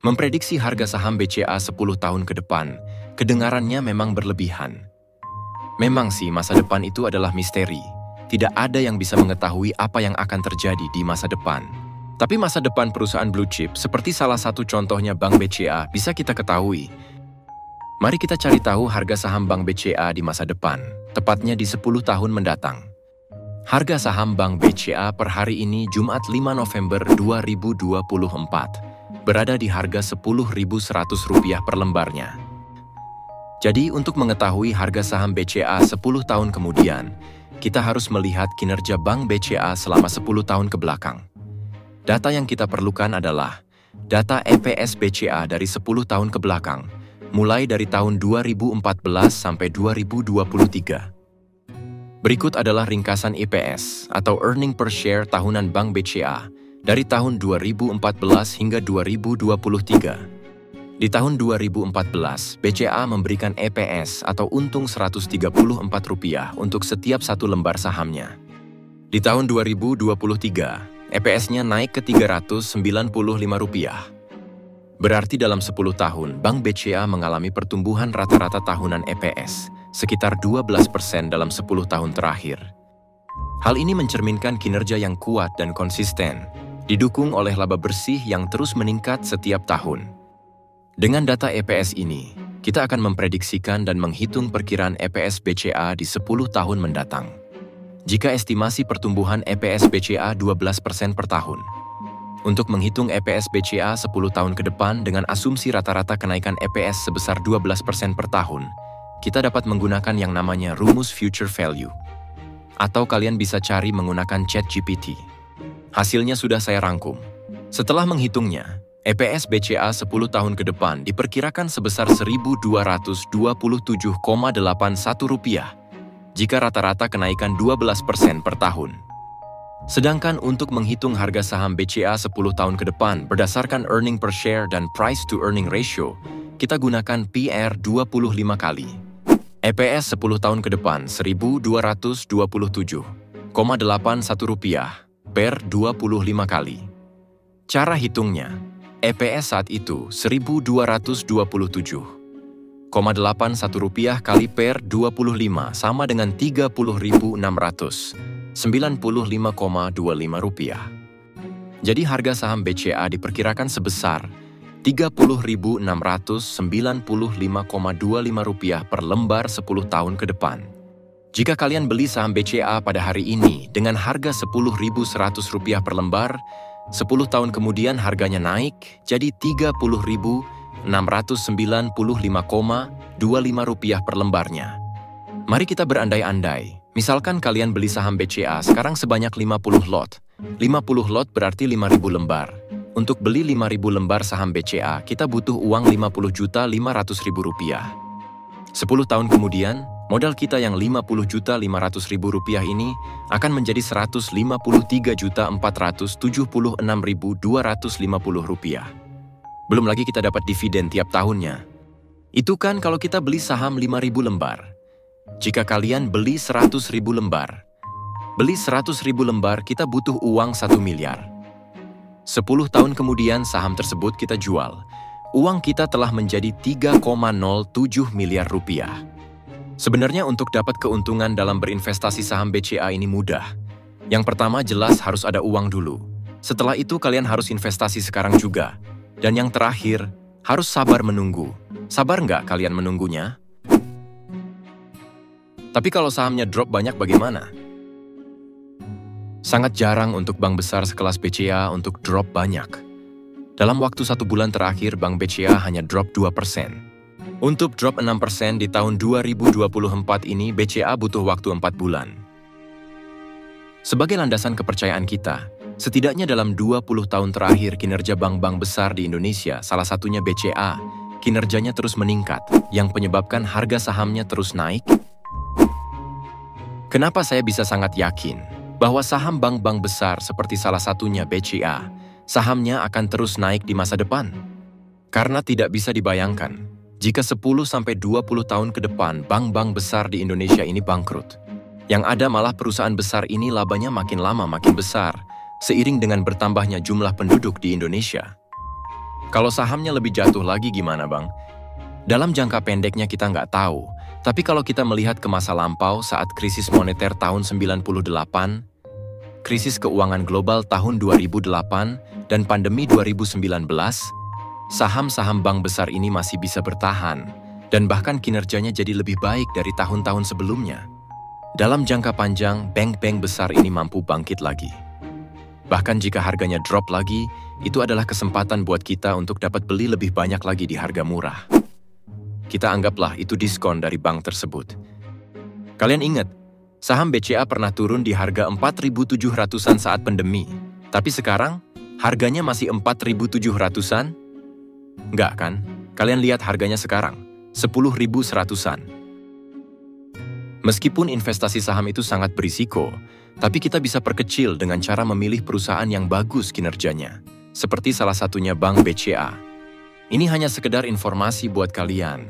Memprediksi harga saham BCA 10 tahun ke depan, kedengarannya memang berlebihan. Memang sih masa depan itu adalah misteri. Tidak ada yang bisa mengetahui apa yang akan terjadi di masa depan. Tapi masa depan perusahaan blue chip seperti salah satu contohnya Bank BCA bisa kita ketahui. Mari kita cari tahu harga saham Bank BCA di masa depan, tepatnya di 10 tahun mendatang. Harga saham Bank BCA per hari ini Jumat 5 November 2024 berada di harga Rp10.100 per lembarnya. Jadi untuk mengetahui harga saham BCA 10 tahun kemudian, kita harus melihat kinerja Bank BCA selama 10 tahun ke belakang. Data yang kita perlukan adalah data EPS BCA dari 10 tahun ke belakang, mulai dari tahun 2014 sampai 2023. Berikut adalah ringkasan EPS atau Earning Per Share tahunan Bank BCA dari tahun 2014 hingga 2023. Di tahun 2014, BCA memberikan EPS atau untung Rp134 untuk setiap satu lembar sahamnya. Di tahun 2023, EPS-nya naik ke Rp395. Berarti dalam 10 tahun, Bank BCA mengalami pertumbuhan rata-rata tahunan EPS sekitar 12% dalam 10 tahun terakhir. Hal ini mencerminkan kinerja yang kuat dan konsisten, didukung oleh laba bersih yang terus meningkat setiap tahun. Dengan data EPS ini, kita akan memprediksikan dan menghitung perkiraan EPS BCA di 10 tahun mendatang. Jika estimasi pertumbuhan EPS BCA 12% per tahun. Untuk menghitung EPS BCA 10 tahun ke depan dengan asumsi rata-rata kenaikan EPS sebesar 12% per tahun, kita dapat menggunakan yang namanya rumus future value. Atau kalian bisa cari menggunakan ChatGPT. Hasilnya sudah saya rangkum. Setelah menghitungnya, EPS BCA 10 tahun ke depan diperkirakan sebesar Rp1.227,81 jika rata-rata kenaikan 12% per tahun. Sedangkan untuk menghitung harga saham BCA 10 tahun ke depan berdasarkan earning per share dan price to earning ratio, kita gunakan PR 25 kali. EPS 10 tahun ke depan Rp1.227,81 per 25 kali. Cara hitungnya, EPS saat itu Rp1.227,81 kali per 25 sama dengan Rp30.695,25. Jadi harga saham BCA diperkirakan sebesar Rp30.695,25 per lembar 10 tahun ke depan. Jika kalian beli saham BCA pada hari ini dengan harga Rp10.100 per lembar, 10 tahun kemudian harganya naik jadi Rp30.695,25 per lembarnya. Mari kita berandai-andai. Misalkan kalian beli saham BCA sekarang sebanyak 50 lot. 50 lot berarti 5.000 lembar. Untuk beli 5.000 lembar saham BCA, kita butuh uang Rp50.500.000. 10 tahun kemudian, modal kita yang Rp50.500.000 ini akan menjadi Rp153.476.250. Belum lagi kita dapat dividen tiap tahunnya. Itu kan kalau kita beli saham 5.000 lembar. Jika kalian beli 100.000 lembar, kita butuh uang 1 miliar. 10 tahun kemudian saham tersebut kita jual. Uang kita telah menjadi Rp3,07 miliar. Sebenarnya untuk dapat keuntungan dalam berinvestasi saham BCA ini mudah. Yang pertama jelas harus ada uang dulu. Setelah itu kalian harus investasi sekarang juga. Dan yang terakhir, harus sabar menunggu. Sabar nggak kalian menunggunya? Tapi kalau sahamnya drop banyak bagaimana? Sangat jarang untuk bank besar sekelas BCA untuk drop banyak. Dalam waktu 1 bulan terakhir, Bank BCA hanya drop 2%. Untuk drop 6% di tahun 2024 ini, BCA butuh waktu 4 bulan. Sebagai landasan kepercayaan kita, setidaknya dalam 20 tahun terakhir kinerja bank-bank besar di Indonesia, salah satunya BCA, kinerjanya terus meningkat, yang menyebabkan harga sahamnya terus naik. Kenapa saya bisa sangat yakin bahwa saham bank-bank besar seperti salah satunya BCA, sahamnya akan terus naik di masa depan? Karena tidak bisa dibayangkan, jika 10-20 tahun ke depan bank-bank besar di Indonesia ini bangkrut. Yang ada malah perusahaan besar ini labanya makin lama makin besar, seiring dengan bertambahnya jumlah penduduk di Indonesia. Kalau sahamnya lebih jatuh lagi gimana, Bang? Dalam jangka pendeknya kita nggak tahu, tapi kalau kita melihat ke masa lampau saat krisis moneter tahun 98, krisis keuangan global tahun 2008, dan pandemi 2019, saham-saham bank besar ini masih bisa bertahan, dan bahkan kinerjanya jadi lebih baik dari tahun-tahun sebelumnya. Dalam jangka panjang, bank-bank besar ini mampu bangkit lagi. Bahkan jika harganya drop lagi, itu adalah kesempatan buat kita untuk dapat beli lebih banyak lagi di harga murah. Kita anggaplah itu diskon dari bank tersebut. Kalian ingat, saham BCA pernah turun di harga 4.700-an saat pandemi. Tapi sekarang, harganya masih 4.700-an? Enggak kan? Kalian lihat harganya sekarang, 10.100-an. Meskipun investasi saham itu sangat berisiko, tapi kita bisa perkecil dengan cara memilih perusahaan yang bagus kinerjanya, seperti salah satunya Bank BCA. Ini hanya sekedar informasi buat kalian.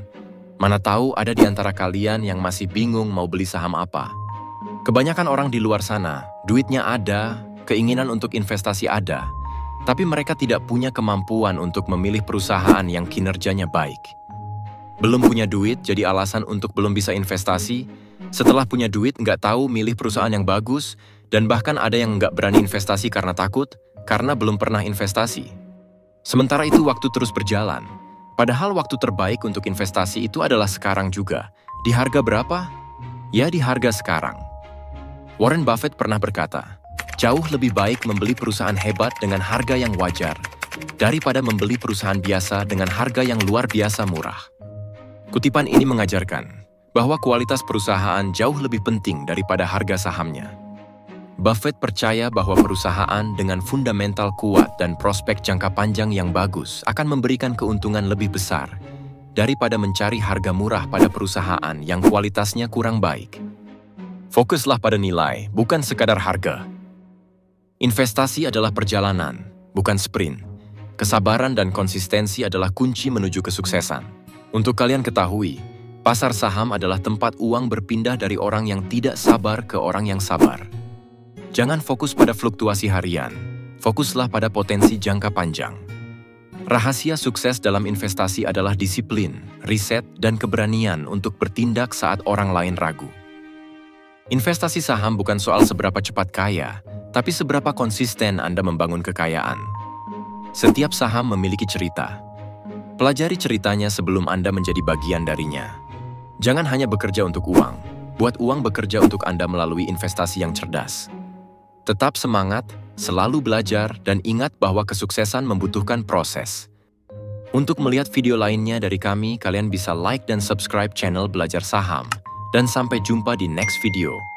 Mana tahu ada di antara kalian yang masih bingung mau beli saham apa. Kebanyakan orang di luar sana, duitnya ada, keinginan untuk investasi ada, tapi mereka tidak punya kemampuan untuk memilih perusahaan yang kinerjanya baik. Belum punya duit jadi alasan untuk belum bisa investasi. Setelah punya duit nggak tahu milih perusahaan yang bagus, dan bahkan ada yang nggak berani investasi karena takut, karena belum pernah investasi. Sementara itu waktu terus berjalan. Padahal waktu terbaik untuk investasi itu adalah sekarang juga. Di harga berapa? Ya di harga sekarang. Warren Buffett pernah berkata, jauh lebih baik membeli perusahaan hebat dengan harga yang wajar, daripada membeli perusahaan biasa dengan harga yang luar biasa murah. Kutipan ini mengajarkan bahwa kualitas perusahaan jauh lebih penting daripada harga sahamnya. Buffett percaya bahwa perusahaan dengan fundamental kuat dan prospek jangka panjang yang bagus akan memberikan keuntungan lebih besar daripada mencari harga murah pada perusahaan yang kualitasnya kurang baik. Fokuslah pada nilai, bukan sekadar harga. Investasi adalah perjalanan, bukan sprint. Kesabaran dan konsistensi adalah kunci menuju kesuksesan. Untuk kalian ketahui, pasar saham adalah tempat uang berpindah dari orang yang tidak sabar ke orang yang sabar. Jangan fokus pada fluktuasi harian, fokuslah pada potensi jangka panjang. Rahasia sukses dalam investasi adalah disiplin, riset, dan keberanian untuk bertindak saat orang lain ragu. Investasi saham bukan soal seberapa cepat kaya, tapi seberapa konsisten Anda membangun kekayaan. Setiap saham memiliki cerita. Pelajari ceritanya sebelum Anda menjadi bagian darinya. Jangan hanya bekerja untuk uang, buat uang bekerja untuk Anda melalui investasi yang cerdas. Tetap semangat, selalu belajar, dan ingat bahwa kesuksesan membutuhkan proses. Untuk melihat video lainnya dari kami, kalian bisa like dan subscribe channel Belajar Saham. Dan sampai jumpa di next video.